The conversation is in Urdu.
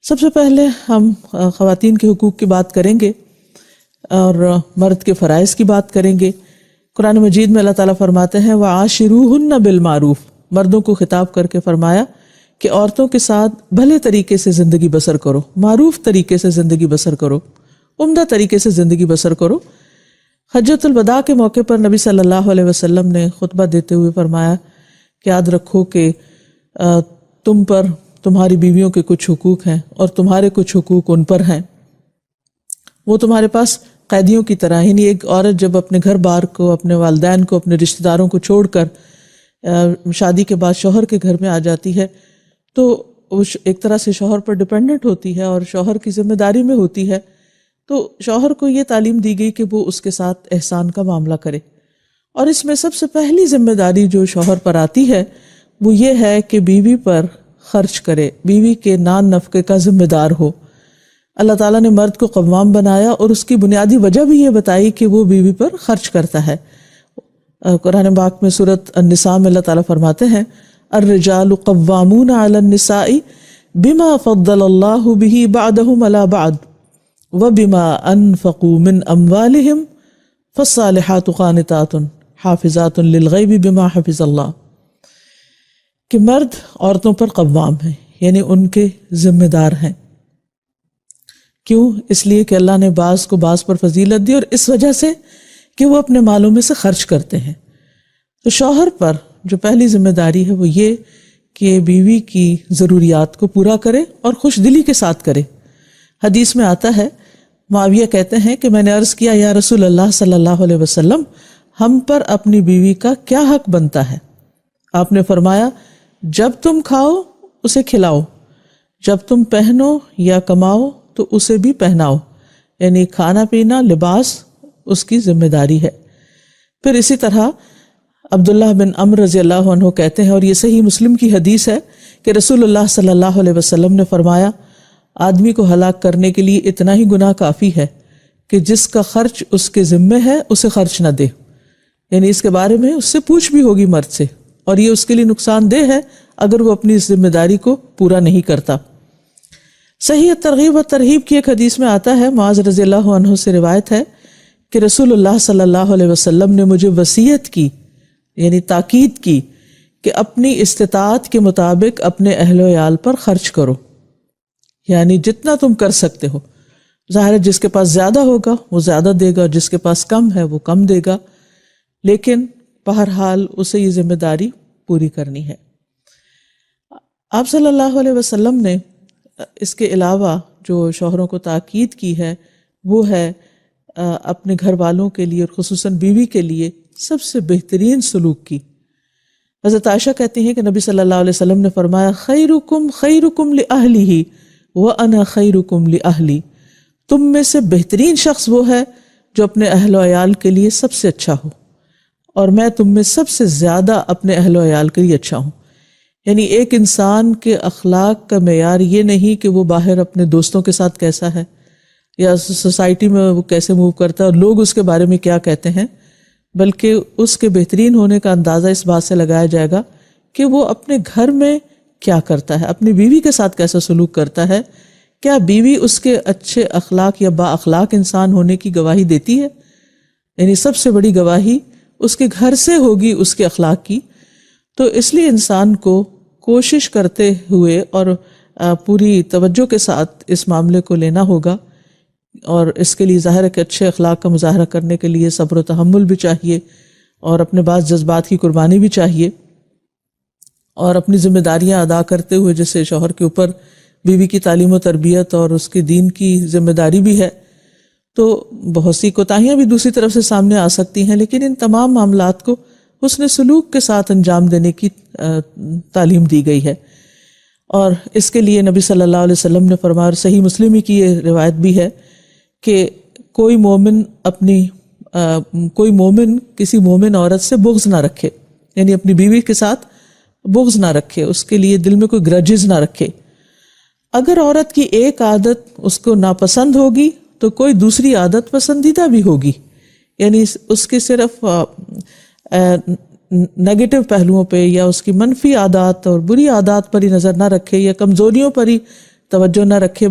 سب سے پہلے ہم خواتین کے حقوق کی بات کریں گے اور مرد کے فرائض کی بات کریں گے۔ قرآن مجید میں اللہ تعالیٰ فرماتے ہیں وَعَاشِرُوهُنَّ بِالْمَعْرُوفِ، مردوں کو خطاب کر کے فرمایا کہ عورتوں کے ساتھ بھلے طریقے سے زندگی بسر کرو، معروف طریقے سے زندگی بسر کرو، عمدہ طریقے سے زندگی بسر کرو۔ حجۃ الوداع کے موقع پر نبی صلی اللہ علیہ وسلم نے خطبہ دیتے ہوئے فرمایا کہ یاد رکھو کہ تم پر تمہاری بیویوں کے کچھ حقوق ہیں اور تمہارے کچھ حقوق ان پر ہیں۔ وہ تمہارے پاس قیدیوں کی طرح، یعنی ایک عورت جب اپنے گھر بار کو، اپنے والدین کو، اپنے رشتہ داروں کو چھوڑ کر شادی کے بعد شوہر کے گھر میں آ جاتی ہے تو وہ ایک طرح سے شوہر پر ڈیپینڈنٹ ہوتی ہے اور شوہر کی ذمہ داری میں ہوتی ہے۔ تو شوہر کو یہ تعلیم دی گئی کہ وہ اس کے ساتھ احسان کا معاملہ کرے، اور اس میں سب سے پہلی ذمہ داری جو شوہر پر آتی ہے وہ یہ ہے کہ بیوی پر خرچ کرے، بیوی کے نان نفقے کا ذمہ دار ہو۔ اللہ تعالیٰ نے مرد کو قوام بنایا اور اس کی بنیادی وجہ بھی یہ بتائی کہ وہ بیوی پر خرچ کرتا ہے۔ قرآن پاک میں سورۃ النساء میں اللہ تعالیٰ فرماتے ہیں الرجال قوامون علی النساء بما فضل اللہ به بعضهم علی بعض وبما انفقوا من اموالهم فالصالحات قانتات حافظات للغیب بما حفظ اللہ، کہ مرد عورتوں پر قوام ہیں، یعنی ان کے ذمہ دار ہیں۔ کیوں؟ اس لیے کہ اللہ نے بعض کو بعض پر فضیلت دی، اور اس وجہ سے کہ وہ اپنے مالوں میں سے خرچ کرتے ہیں۔ تو شوہر پر جو پہلی ذمہ داری ہے وہ یہ کہ بیوی کی ضروریات کو پورا کرے اور خوش دلی کے ساتھ کرے۔ حدیث میں آتا ہے، معاویہ کہتے ہیں کہ میں نے عرض کیا یا رسول اللہ صلی اللہ علیہ وسلم، ہم پر اپنی بیوی کا کیا حق بنتا ہے؟ آپ نے فرمایا جب تم کھاؤ اسے کھلاؤ، جب تم پہنو یا کماؤ تو اسے بھی پہناؤ، یعنی کھانا پینا لباس اس کی ذمہ داری ہے۔ پھر اسی طرح عبداللہ بن عمرو رضی اللہ عنہ کہتے ہیں، اور یہ صحیح مسلم کی حدیث ہے، کہ رسول اللہ صلی اللہ علیہ وسلم نے فرمایا آدمی کو ہلاک کرنے کے لیے اتنا ہی گناہ کافی ہے کہ جس کا خرچ اس کے ذمہ ہے اسے خرچ نہ دے، یعنی اس کے بارے میں اس سے پوچھ بھی ہوگی مرد سے، اور یہ اس کے لیے نقصان دہ ہے اگر وہ اپنی اس ذمہ داری کو پورا نہیں کرتا۔ صحیح ترغیب و ترہیب کی ایک حدیث میں آتا ہے، معاذ رضی اللہ عنہ سے روایت ہے کہ رسول اللہ صلی اللہ علیہ وسلم نے مجھے وصیت کی، یعنی تاکید کی کہ اپنی استطاعت کے مطابق اپنے اہل و عیال پر خرچ کرو، یعنی جتنا تم کر سکتے ہو۔ ظاہر ہے جس کے پاس زیادہ ہوگا وہ زیادہ دے گا، جس کے پاس کم ہے وہ کم دے گا، لیکن بہرحال اسے یہ ذمہ داری پوری کرنی ہے۔ آپ صلی اللہ علیہ وسلم نے اس کے علاوہ جو شوہروں کو تاکید کی ہے وہ ہے اپنے گھر والوں کے لیے اور خصوصاً بیوی کے لیے سب سے بہترین سلوک کی۔ حضرت عائشہ کہتی ہیں کہ نبی صلی اللہ علیہ وسلم نے فرمایا خیرکم خیرکم لأہلہ وأنا خیرکم لأہلی، تم میں سے بہترین شخص وہ ہے جو اپنے اہل و عیال کے لیے سب سے اچھا ہو، اور میں تم میں سب سے زیادہ اپنے اہل و عیال کے لیے اچھا ہوں۔ یعنی ایک انسان کے اخلاق کا معیار یہ نہیں کہ وہ باہر اپنے دوستوں کے ساتھ کیسا ہے یا سوسائٹی میں وہ کیسے موو کرتا ہے اور لوگ اس کے بارے میں کیا کہتے ہیں، بلکہ اس کے بہترین ہونے کا اندازہ اس بات سے لگایا جائے گا کہ وہ اپنے گھر میں کیا کرتا ہے، اپنی بیوی کے ساتھ کیسا سلوک کرتا ہے، کیا بیوی اس کے اچھے اخلاق یا با اخلاق انسان ہونے کی گواہی دیتی ہے؟ یعنی سب سے بڑی گواہی اس کے گھر سے ہوگی اس کے اخلاق کی۔ تو اس لیے انسان کو کوشش کرتے ہوئے اور پوری توجہ کے ساتھ اس معاملے کو لینا ہوگا، اور اس کے لیے ظاہر ہے کہ اچھے اخلاق کا مظاہرہ کرنے کے لیے صبر و تحمل بھی چاہیے، اور اپنے بعض جذبات کی قربانی بھی چاہیے، اور اپنی ذمہ داریاں ادا کرتے ہوئے جیسے شوہر کے اوپر بیوی کی تعلیم و تربیت اور اس کے دین کی ذمہ داری بھی ہے، تو بہت سی کوتاہیاں بھی دوسری طرف سے سامنے آ سکتی ہیں، لیکن ان تمام معاملات کو حسن سلوک کے ساتھ انجام دینے کی تعلیم دی گئی ہے۔ اور اس کے لیے نبی صلی اللہ علیہ وسلم نے فرمایا، اور صحیح مسلم ہی کی یہ روایت بھی ہے کہ کوئی مومن کسی مومن عورت سے بغض نہ رکھے، یعنی اپنی بیوی کے ساتھ بغض نہ رکھے، اس کے لیے دل میں کوئی گرجز نہ رکھے۔ اگر عورت کی ایک عادت اس کو ناپسند ہوگی تو کوئی دوسری عادت پسندیدہ بھی ہوگی، یعنی اس کے صرف نیگیٹو پہلوؤں پہ یا اس کی منفی عادات اور بری عادات پر ہی نظر نہ رکھے یا کمزوریوں پر ہی توجہ نہ رکھے